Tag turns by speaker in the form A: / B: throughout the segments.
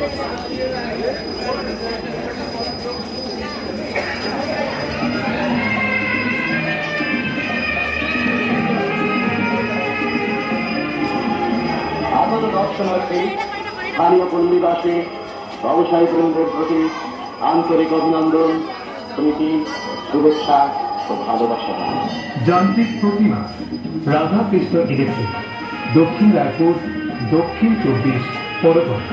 A: আগত দর্শনার্থী, স্থানীয় পল্লীবাসী, ব্যবসায়ী বৃন্দের প্রতি আন্তরিক অভিনন্দন, প্রীতি, শুভেচ্ছা ও ভালোবাসা।
B: যান্ত্রিক প্রতিমা রাধা কৃষ্ণ ইলেকট্রিক, দক্ষিণ রায়পুর, দক্ষিণ 24 পরগনা।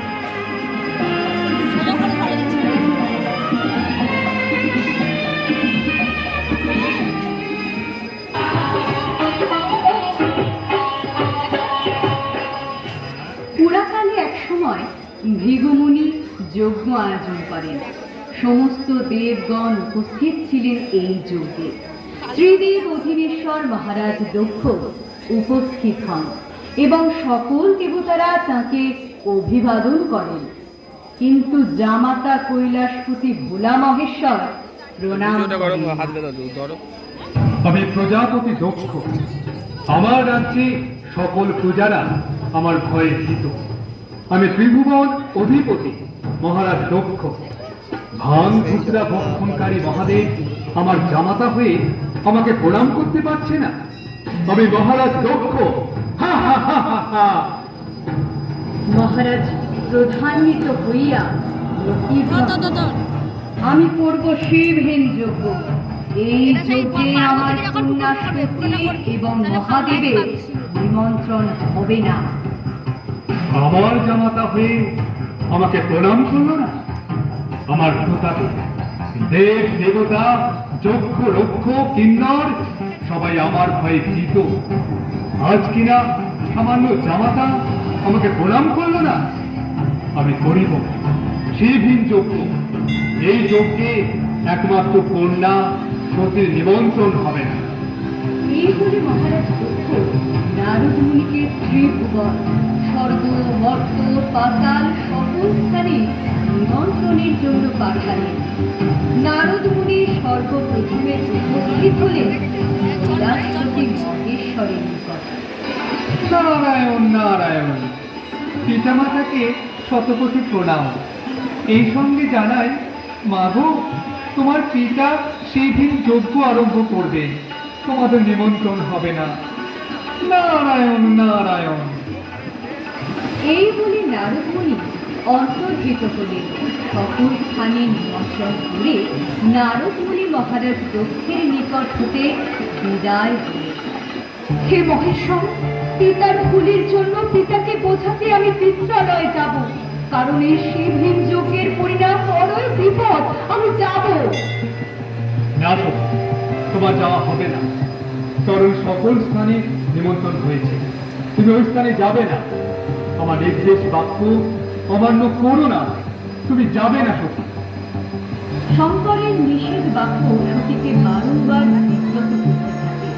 C: পুরাকালে এক সময় ভৃগুমুনি যজ্ঞ আয়োজন করেন। সমস্ত দেবগণ উপস্থিত ছিলেন এই যজ্ঞে। ত্রিদেব অধীনেশ্বর মহারাজ দক্ষ উপস্থিত হন এবং সকল দেবতারা তাঁকে অভিবাদন করেন। কিন্তু জামাতা কৈলাসপতি ভোলা মহেশ্বর প্রণাম করেন।
B: আমি প্রজাপতি দক্ষ, আমার রাজ্যে সকল প্রজারা আমার ভয়ে ভীত। আমি ত্রিভুবন অধিপতি মহারাজ দক্ষ। ভাং ভুতরা ভক্ষণকারী মহাদেব আমার জামাতা হয়ে আমাকে প্রণাম করতে পারছে না। আমি মহারাজ দক্ষ। হা হা হা হা হা।
C: মহারাজ প্রধান্বিত হইয়া আমি করব শিবহীন যজ্ঞ। এই যজ্ঞে আমার কন্যা সতী এবং মহাদেবের নিমন্ত্রণ হবে না।
B: আমার জামাতা হয়ে আমাকে প্রণাম করলো না। আমার প্রতাপে দেব দেবতা, যক্ষ রক্ষ কিন্নর সবাই আমার ভয়ে ভীত। আজ কিনা সামান্য জামাতা আমাকে প্রণাম করলো না। আমি করিব শিবহীন যজ্ঞ। এই যজ্ঞে একমাত্র কন্যা সতীর নিমন্ত্রণ হবে না।
C: এই বলে মহারাজ দক্ষ নারদ মুনিকে ত্রিভুবন, স্বর্গ, মর্ত, পাতাল সকল স্থানে নিমন্ত্রণের জন্য পাঠালেন। নারদ মুনি সর্বপ্রথমে উপস্থিত হলেন কৈলাসপতি মহেশ্বরের নিকট।
B: নারায়ণ নারায়ণ, পিতামাতাকে শতকোটি প্রণাম। এই সঙ্গে জানাই, মাগো, তোমার পিতা শিবহীন যজ্ঞ আরম্ভ করবে, তোমাদের নিমন্ত্রণ হবে না। নারায়ণ নারায়ণ।
C: এই বলে নারদ মুনি অন্তর্হিত হলেন। সকল স্থানে নিমন্ত্রণ করে নারদ মুনি মহারাজ দক্ষের নিকট হতে বিদায় হলেন। হে মহেশ্বর, পিতার ভুলের জন্য পিতাকে বোঝাতে আমি পিত্রালয়ে যাব, কারণ এই শিবহীন যজ্ঞের পরিণাম বড়ই বিপদ। আমি যাব
B: না, তোমার যাওয়া হবে না, কারণ সকল স্থানে নিমন্ত্রণ হয়েছে। তুমি ওই স্থানে যাবে না। আমার নির্দেশ বাক্য অমান্য করো না, তুমি যাবে না সতী।
C: শঙ্করের নিষেধ বাক্য সতীকে বারংবার বিব্রত করতে থাকে।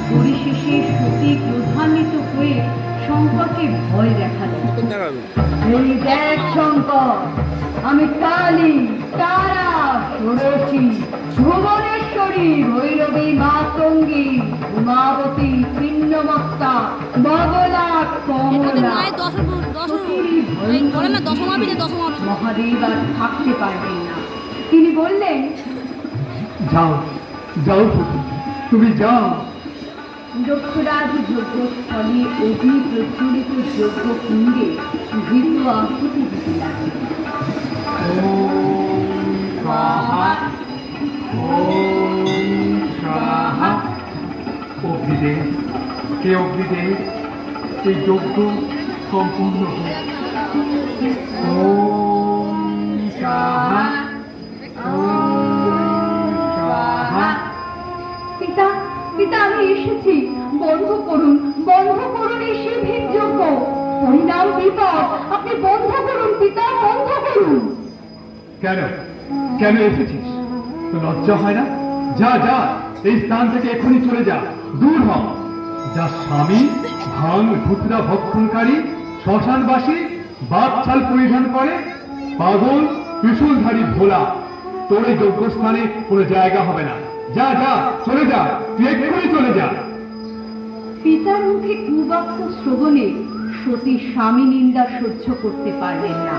C: পরিশেষে সতী ক্রোধান্বিত হয়ে শঙ্করকে ভয় দেখালেন। এই দেখ শঙ্কর, আমি কালী, তারা, ষোড়শী, ভুবনেশ্বরী, ভৈরবী, মাতঙ্গী, উমাবতী, ছিন্নমত্তা, বগলা, কমলা, মহাদেব আর থাকতে পারবেন না। তিনি বললেন,
B: যাও যাও সতী, তুমি যাও।
C: দক্ষরাজ যজ্ঞস্থলে অগ্নিপ্রজ্বলিত যজ্ঞ কুণ্ডে ঘৃত আহুতি দিতে লাগলেন।
B: অগ্নিদেব, হে অগ্নিদেব, এই যজ্ঞ সম্পূর্ণ হয়।
C: পিতা, পিতা, আমি এসেছি। বন্ধ করুন, বন্ধ করুন এই শিবহীন যজ্ঞ। পরিণাম বিপদ। আপনি বন্ধ করুন পিতা, বন্ধ করুন।
B: কেন কেন এসেছিস? তো লজ্জা হয় না? যা যা, এই স্থান থেকে এখনই চলে যা, দূর হ। যা স্বামী ভাং ভুতরা ভক্ষণকারী, শ্মশানবাসী, বাদছাল পরিধান করে, পাগল ত্রিশূলধারী ভোলা, তোর এই যজ্ঞস্থানে কোনো জায়গা হবে না। যা যা, চলে যা, তুই এক্ষুনি চলে যা।
C: পিতার মুখে কুবাক্য শ্রবণে সতী স্বামী নিন্দা সহ্য করতে পারলেন না।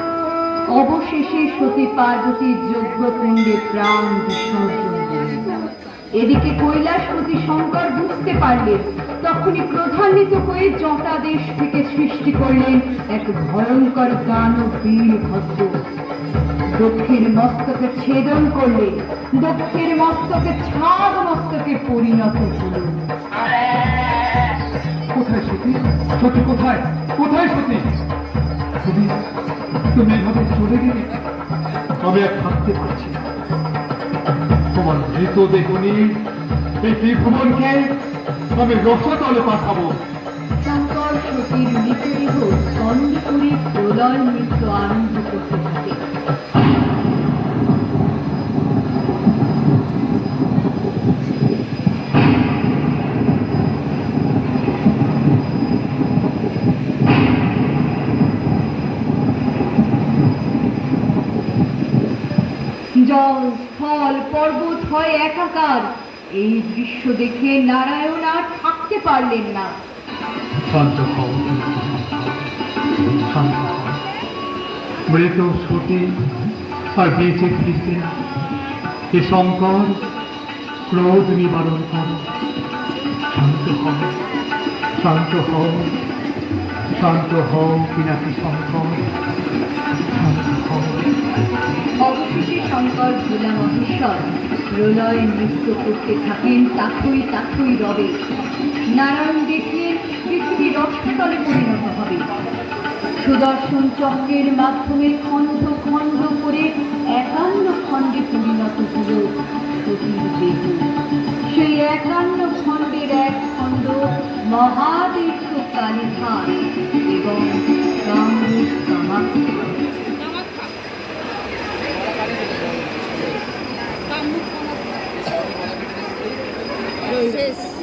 C: অবশেষে সতী পার্বতীর যজ্ঞকুণ্ডে প্রাণ বিসর্জন দিলেন। এদিকে কৈলাসপতি শঙ্কর বুঝতে পারলেন, তখনই ক্রোধান্বিত হয়ে জটাদেশ থেকে সৃষ্টি করলেন এক ভয়ঙ্কর দানব বীরভদ্র। দক্ষের মস্তকে ছেদন করলেন, দক্ষের মস্তকে ছাগ মস্তকে পরিণত হল।
B: কোথায় সতী? সতী কোথায়? কোথায় সতী? তুমি তুমি এভাবে চলে গেলে আমি আর থাকতে পারছি না। তোমার মৃতদেহ নিয়ে এই ত্রিভুবনকে আমি রসাতলে পাঠাবো।
C: শঙ্কর সতীর মৃতদেহ স্কন্ধ করে প্রলয় নৃত্য আরম্ভ করতে থাকে। জল স্থল পর্বত হয় একাকার। এই দৃশ্য দেখে নারায়ণ আর থাকতে পারলেন না।
B: শান্ত হও, শান্ত হও। মৃত সতী আর বেঁচে ফিরবে না। এ শঙ্কর, ক্রোধ নিবারণ করো। শান্ত হও, শান্ত হও, শান্ত হও পিনাকি শঙ্কর, শান্ত হও।
C: অবশেষে শঙ্কর ভোলা মহেশ্বর প্রলয় নৃত্য করতে থাকেন তাথই তাথই রবে। নারায়ণ দেখলেন পৃথিবী রসাতলে পরিণত হবে। সুদর্শন চক্রের মাধ্যমে খণ্ড খণ্ড করে 51 খণ্ডে পরিণত হল সতীর দেহ। সেই 51 খণ্ডের এক খণ্ড মহাতীর্থ কালীঘাট এবং কামরূপ কামাখ্যা।
D: শেষ।